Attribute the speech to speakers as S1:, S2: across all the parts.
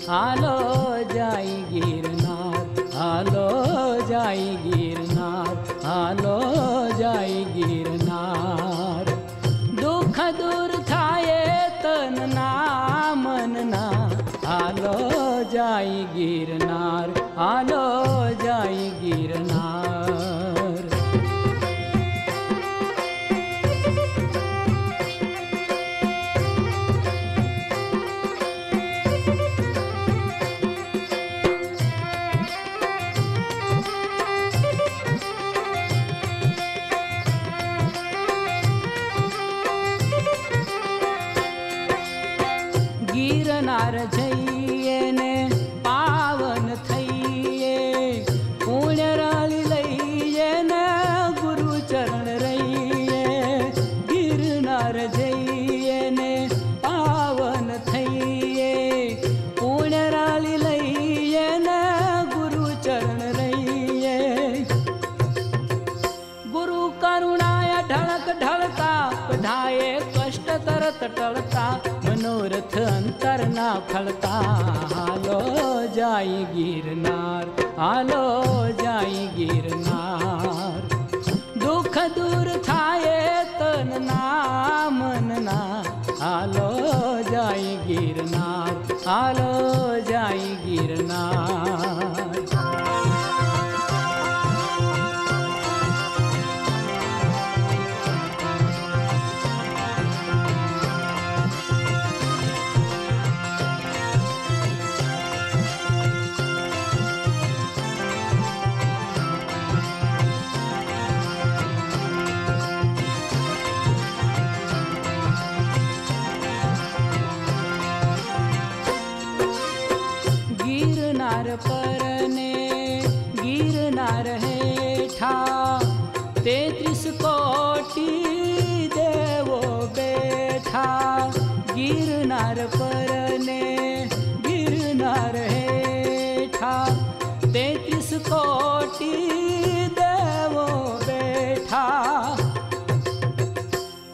S1: आलो जाई गिरनार, आलो जाई गिरनार, आलो जाई गिरनार। दुख दूर थाये तन ना मन ना, आलो जाई गिरनार, आलो जाई गिरनार। गिरनार जइए ने पावन थइए, पुण्य राली लइए ने गुरु चरण रहिए। गिरनार जइए ने पावन थइए, पुण्य राली लइए ने गुरु चरण रहिए। गुरु करुणाया ढलक ढलता, बधाए कष्ट तरत टलता, मनोरथ अंतर ना फलता। आलो जाई गिरनार, आलो जाई गिरनार। दुख दूर थाये तन ना मन ना, आलो जाई गिरनार, आलो जाई गिरनार। गिरनार परने गिरनार हेठा, 33 कोटि देवो बैठा। गिरनार परने गिरनार हेठा, 33 कोटि देवो बैठा।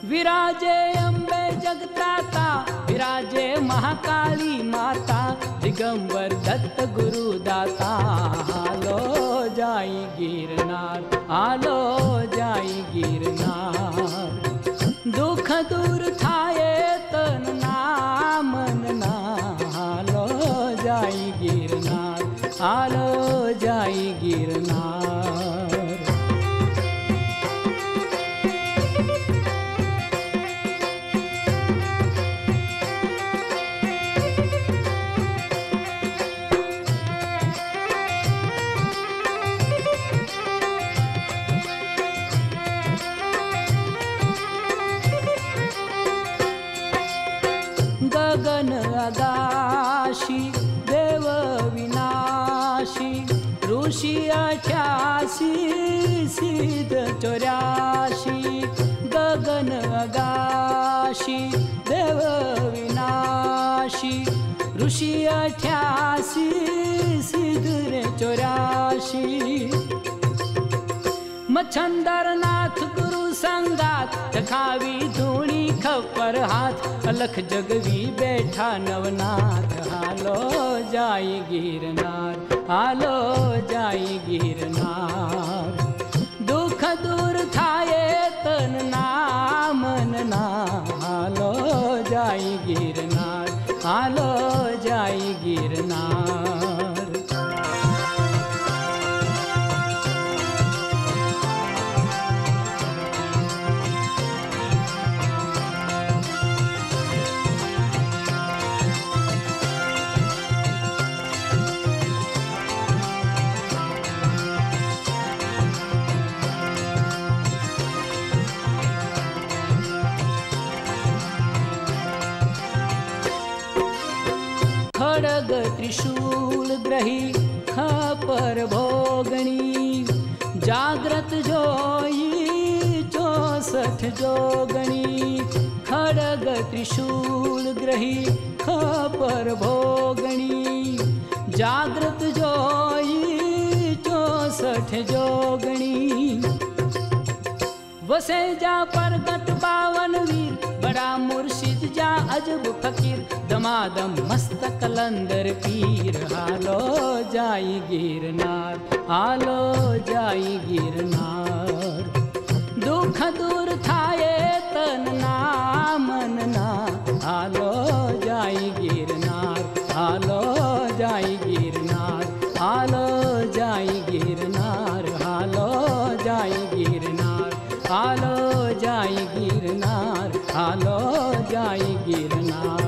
S1: विराजे अम्बे जगत्राता, विराजे महाकाली माता, दिगंबर दत्त गुरु दाता। आलो जाई गिरनार, आलो जाई गिरनार। दुख दूर थाये तन ना मन ना, आलो जाई गिरनार, आलो जाई गिरनार। गगन आगाशी देव विनाशी, ऋषी 88 सिद्ध 84। गगन आगाशी देव विनाशी, ऋषी 88 सिद्ध 84। मच्छंदर नाथ गुरु संगात, खावी धूणी खपर हाथ, अलख जगवी बैठा नवनाथ। आलो जाई गिरनार, आलो जाई गिरनार। दुख दूर थाये तन ना मन ना, आलो जाई गिरनार, आलो जाई गिरनार। खड़ग त्रिशूल ग्रही खपर भोगणी, जाग्रत जोई 64 जोगणी। खड़ग त्रिशूल ग्रही खपर भोगणी, जाग्रत जोई 64 जोगणी। वसे जा परगट बावन वीर, बड़ा मुर्शिद जा अजब फकीर, दमादम मस्त कलंदर पीर, हालो जाई गिरनार, हालो जाई गिरनार। दुख दूर थाए तन ना मन ना, हालो जाई गिरनार, हालो जाई गिरनार, हालो जाई गिरनार, हालो जाई गिरनार, हालो जाई गिरनार, हालो जाई गिरनार।